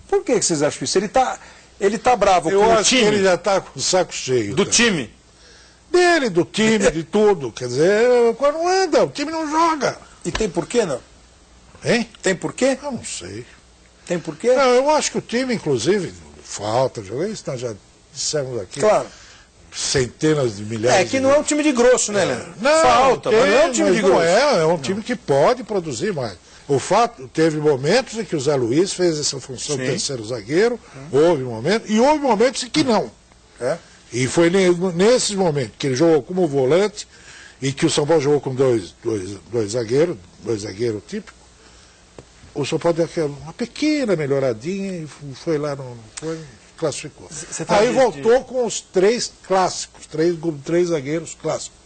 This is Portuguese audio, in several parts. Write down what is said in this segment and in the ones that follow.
Por que vocês acham isso? Ele tá bravo com o time? Eu acho que ele já está com o saco cheio. Do time? Dele, do time, de tudo. Quer dizer, quando não anda, o time não joga. E tem porquê, não? Hein? Tem porquê? Eu não sei. Tem porquê? Não, eu acho que o time, inclusive, falta jogar. Isso nós já dissemos aqui. Claro. Centenas de milhares. É que não é um time de grosso, né, Leandro? Não, falta, mas não é um time de grosso. Não é um time que pode produzir mais. O fato, teve momentos em que o Zé Luiz fez essa função de terceiro zagueiro, houve momentos, e houve momentos em que não. É? E foi nesses momentos que ele jogou como volante e que o São Paulo jogou com dois zagueiros típicos. O São Paulo deu uma pequena melhoradinha e foi lá, classificou. Aí voltou com os três clássicos, três zagueiros clássicos.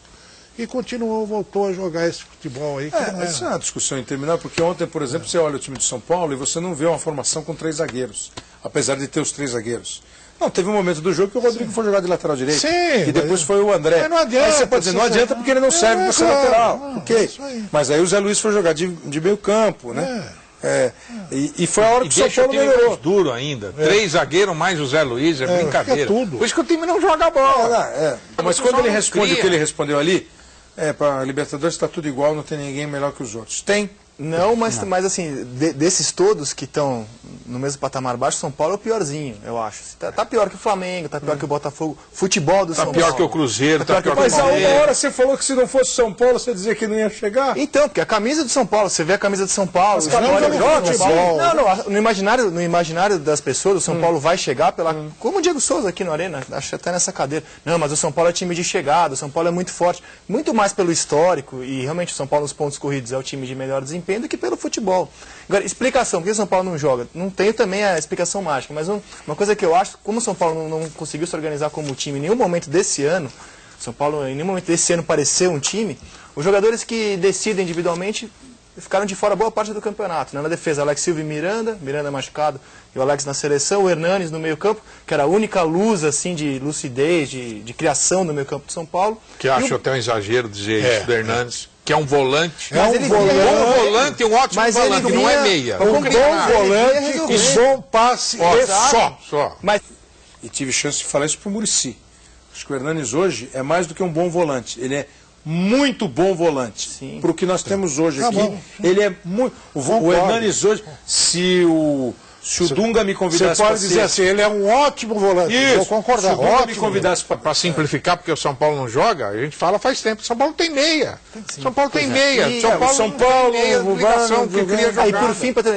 E voltou a jogar esse futebol aí. Isso é uma discussão interminável, porque ontem, por exemplo, você olha o time de São Paulo e você não vê uma formação com 3 zagueiros, apesar de ter os 3 zagueiros. Não, teve um momento do jogo que o Rodrigo foi jogar de lateral direito. Sim, e depois foi o André. Mas não adianta. Aí você pode dizer, não adianta porque ele não serve para ser lateral. Não, ok. Mas aí o Zé Luiz foi jogar de meio campo, né? E foi a hora que o São Paulo melhorou. Mais duro ainda. 3 zagueiros mais o Zé Luiz, é brincadeira. Tudo. Por isso que o time não joga bola. Mas quando ele responde o que ele respondeu ali, para a Libertadores está tudo igual, não tem ninguém melhor que os outros. Tem? Não, mas assim, desses todos que estão no mesmo patamar baixo, São Paulo é o piorzinho, eu acho. Tá pior que o Flamengo, tá pior que o Botafogo. Futebol do São Paulo. Tá pior que o Cruzeiro, tá pior que o Palmeiras. Mas a uma hora você falou que se não fosse São Paulo, você dizia que não ia chegar? Então, porque a camisa do São Paulo, você vê a camisa do São Paulo... No imaginário das pessoas, o São Paulo vai chegar como o Diego Souza aqui no Arena, acho até nessa cadeira. Não, mas o São Paulo é time de chegada, o São Paulo é muito forte. Muito mais pelo histórico, e realmente o São Paulo nos pontos corridos é o time de melhor desempenho do que pelo futebol. Agora, explicação, por que o São Paulo não joga? Não tenho também a explicação mágica, mas uma coisa que eu acho, como o São Paulo não conseguiu se organizar como time em nenhum momento desse ano, São Paulo em nenhum momento desse ano pareceu um time, os jogadores que decidem individualmente ficaram de fora boa parte do campeonato. Na defesa, Alex Silva e Miranda machucado e o Alex na seleção, o Hernanes no meio campo, que era a única luz assim, de lucidez, de criação no meio campo de São Paulo. Que acho até um exagero dizer isso do Hernanes. Que é um volante. É um volante e um ótimo volante, não é meia. Um bom volante e bom passe só. E tive chance de falar isso para o Muricy. Acho que o Hernanes hoje é mais do que um bom volante. Ele é muito bom volante. Para o que nós temos hoje aqui. Ele é muito... O Hernanes hoje, se o Dunga me convidasse... Você pode dizer assim, ele é um ótimo volante. Isso. Vou concordar. Se o Dunga me convidasse para simplificar, porque o São Paulo não joga, a gente fala faz tempo. São Paulo tem meia. São Paulo tem meia. São Paulo tem obrigação que queria jogar.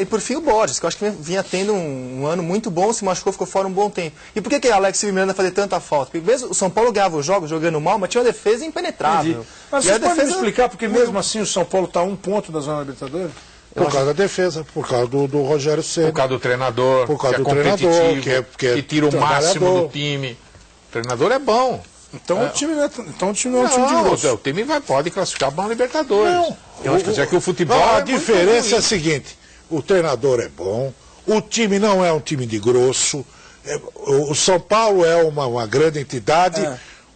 E por fim o Borges, que eu acho que vinha tendo um ano muito bom, se machucou, ficou fora um bom tempo. E por que Alex e Miranda fazer tanta falta? Porque mesmo o São Paulo ganhava os jogos jogando mal, mas tinha uma defesa impenetrável. Mas você pode me explicar porque mesmo assim o São Paulo está a 1 ponto da Zona Libertadores? Por causa da defesa, por causa do Rogério Ceni. Por causa do treinador, por causa que do é competitivo, treinador, que tira o máximo do time. O treinador é bom. Então o time não é um time de grosso. O time pode classificar para uma Libertadores. Não. Eu acho que o futebol a diferença é a seguinte, o treinador é bom, o time não é um time de grosso, o São Paulo é uma grande entidade,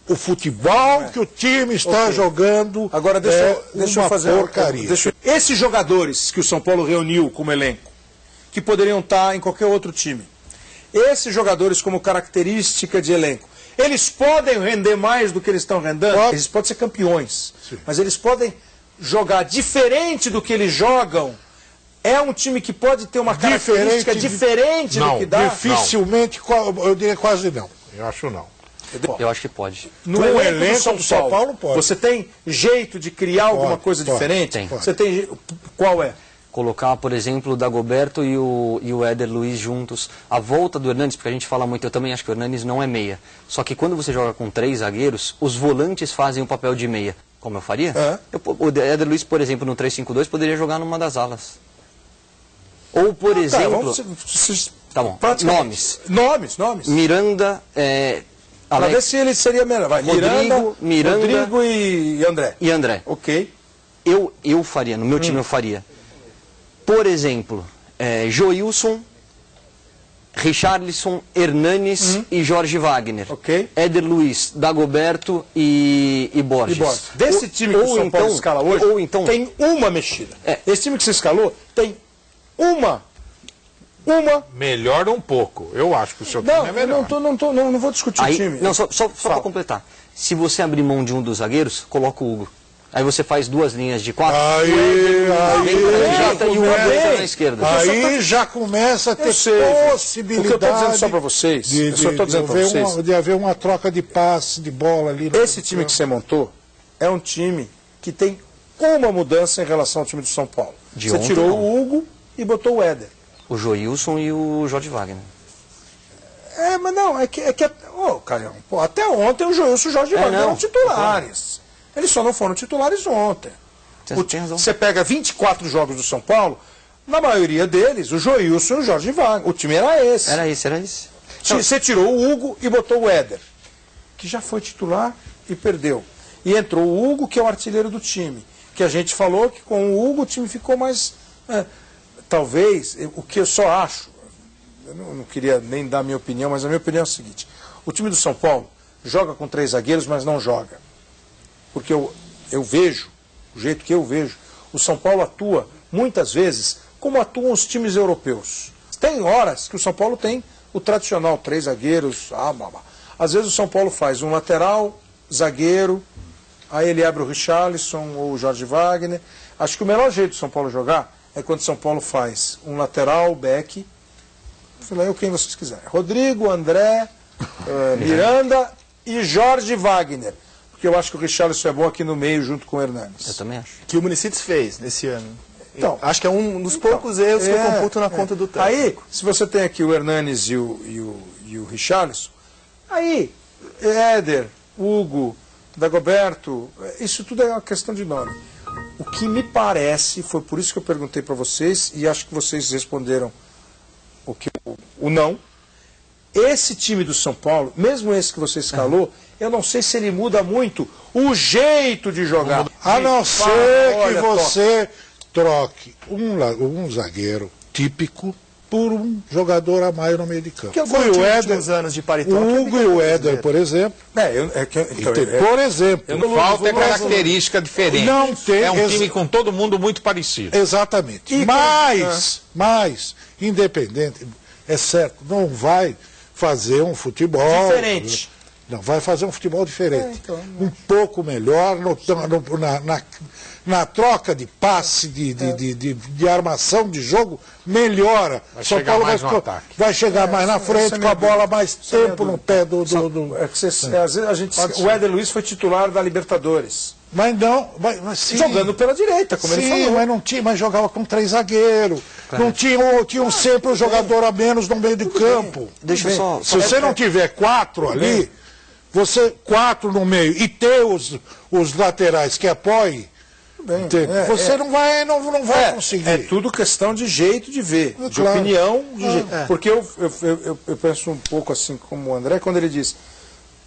o futebol que o time está jogando agora deixa eu fazer porcaria. Esses jogadores que o São Paulo reuniu como elenco, que poderiam estar em qualquer outro time, esses jogadores como característica de elenco, eles podem render mais do que eles estão rendendo? Eles podem ser campeões, mas eles podem jogar diferente do que eles jogam. É um time que pode ter uma característica diferente do que dá? Dificilmente, eu diria quase não. Eu acho não. Eu acho que pode. No elenco do São Paulo pode. Você tem jeito de criar alguma coisa diferente? Tem. Você tem. Qual é? Colocar, por exemplo, o Dagoberto e o Éder Luiz juntos. A volta do Hernanes, porque a gente fala muito, eu também acho que o Hernanes não é meia. Só que quando você joga com 3 zagueiros, os volantes fazem o papel de meia. Como eu faria? O Éder Luiz, por exemplo, no 3-5-2, poderia jogar numa das alas. Ou, por exemplo... Tá bom. Nomes. Miranda... Para ver se ele seria melhor. Vai, Rodrigo e André. E André. Ok. Eu faria, no meu time eu faria. Por exemplo, Joilson, Richarlison, Hernanes e Jorge Wagner. Ok. Éder Luiz, Dagoberto e Borges. Desse time que o São Paulo escala hoje, tem uma mexida. Esse time que você escalou tem uma uma... Melhora um pouco. Eu acho que o seu time é melhor. Não vou discutir o time. Não, só para completar. Se você abrir mão de um dos zagueiros, coloca o Hugo. Aí você faz 2 linhas de 4. Aí na esquerda. Aí já começa a ter possibilidade. O que eu estou dizendo só para vocês, de haver uma troca de passe, de bola ali. Esse time que você montou é um time que tem uma mudança em relação ao time do São Paulo. Você tirou o Hugo e botou o Éder. O Joilson e o Jorge Wagner. Mas não, Calhão, até ontem o Joilson e o Jorge Wagner eram titulares. Eles só não foram titulares ontem. Você pega 24 jogos do São Paulo, na maioria deles, o Joilson e o Jorge Wagner. O time era esse. Era esse. Você tirou o Hugo e botou o Éder, que já foi titular e perdeu. E entrou o Hugo, que é o artilheiro do time. Que a gente falou que com o Hugo o time ficou mais... talvez, o que eu só acho, eu não queria nem dar a minha opinião, mas a minha opinião é o seguinte: o time do São Paulo joga com 3 zagueiros, mas não joga. Porque eu vejo, do jeito que eu vejo, o São Paulo atua, muitas vezes, como atuam os times europeus. Tem horas que o São Paulo tem o tradicional 3 zagueiros, às vezes o São Paulo faz um lateral, zagueiro, aí ele abre o Richarlison ou o Jorge Wagner. Acho que o melhor jeito do São Paulo jogar é quando o São Paulo faz um lateral, back, quem vocês quiserem. Rodrigo, André, Miranda e Jorge Wagner. Porque eu acho que o Richarlison é bom aqui no meio, junto com o Hernanes. Eu também acho. Que o Munizites fez nesse ano. Então, acho que é um dos poucos erros que eu computo na conta do tempo. Aí, se você tem aqui o Hernanes e o Richarlison, aí, Éder, Hugo, Dagoberto, isso tudo é uma questão de nome. O que me parece, foi por isso que eu perguntei para vocês, e acho que vocês responderam o não. Esse time do São Paulo, mesmo esse que você escalou, eu não sei se ele muda muito o jeito de jogar. A não ser que você troque um zagueiro típico por um jogador a mais no meio de campo. Que foi o Éder, anos de Paritão, o Hugo e o Éder, por exemplo. Por exemplo. Falta característica diferente. Não tem. É um time com todo mundo muito parecido. Exatamente. Mas, independente, é certo, não vai fazer um futebol diferente. Não, vai fazer um futebol diferente. Um pouco melhor na troca de passe, de armação de jogo, melhora. São Paulo vai chegar mais na frente, com a bola mais tempo no pé do... às vezes o Éder Luiz foi titular da Libertadores. Mas não, sim, jogando pela direita, como ele falou. Mas não tinha, mas jogava com 3 zagueiros. Claro. Não tinha sempre um jogador a menos no meio do campo. Deixa só. Se você não tiver 4 ali, você 4 no meio e ter os laterais que apoiem, você não vai conseguir. É tudo questão de jeito de ver, de opinião, de jeito. Porque eu penso um pouco assim como o André, quando ele diz,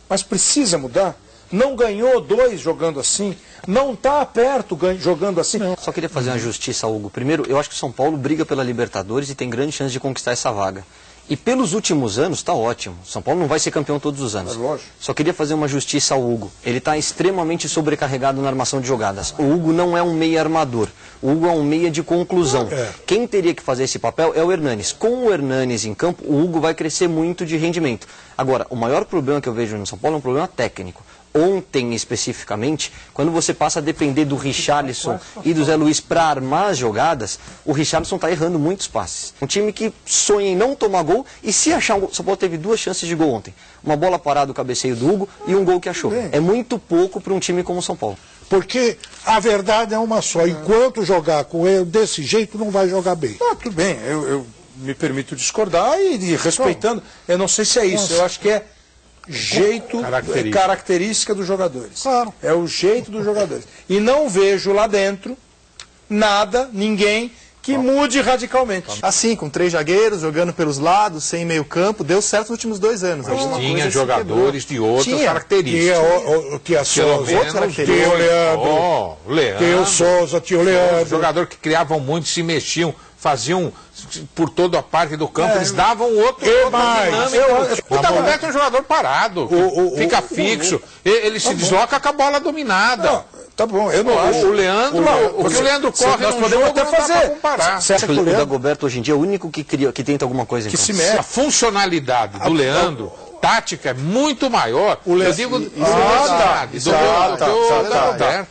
mas precisa mudar? Não ganhou 2 jogando assim, não está perto jogando assim. Só queria fazer uma justiça, Hugo. Primeiro, eu acho que o São Paulo briga pela Libertadores e tem grande chance de conquistar essa vaga. E pelos últimos anos está ótimo. São Paulo não vai ser campeão todos os anos. Só queria fazer uma justiça ao Hugo. Ele está extremamente sobrecarregado na armação de jogadas. O Hugo não é um meia armador. O Hugo é um meia de conclusão. Quem teria que fazer esse papel é o Hernanes. Com o Hernanes em campo, o Hugo vai crescer muito de rendimento. Agora, o maior problema que eu vejo no São Paulo é um problema técnico. Ontem, especificamente, quando você passa a depender do Richarlison e do Zé Luiz para armar as jogadas, o Richarlison está errando muitos passes. Um time que sonha em não tomar gol e se achar um gol. São Paulo teve 2 chances de gol ontem. Uma bola parada do cabeceio do Hugo e um gol que achou. É muito pouco para um time como o São Paulo. Porque a verdade é uma só. Enquanto jogar com ele desse jeito, não vai jogar bem. Tudo bem. Eu me permito discordar e respeitando. Eu não sei se é isso. Eu acho que é característica dos jogadores. Claro. É o jeito dos jogadores. E não vejo lá dentro ninguém que mude radicalmente. Assim, com 3 zagueiros, jogando pelos lados, sem meio campo, deu certo nos últimos 2 anos. Mas tinha jogadores de outras características. Tinha Souza, tinha o Leandro, tinha o Souza, tinha o Leandro. Jogador que criavam muito, se mexiam, faziam por toda a parte do campo, eles davam outra dinâmica. O Dagoberto é um jogador parado, fica fixo, ele se desloca com a bola dominada. Tá bom, eu não acho. O Leandro, o que o Leandro corre nós no podemos jogo até não dá fazer. pra comparar. Você acha que o Dagoberto hoje em dia é o único que tenta alguma coisa? Que Então? se mexe. A funcionalidade do Leandro, tática, é muito maior. Eu digo, tá. do Dagoberto.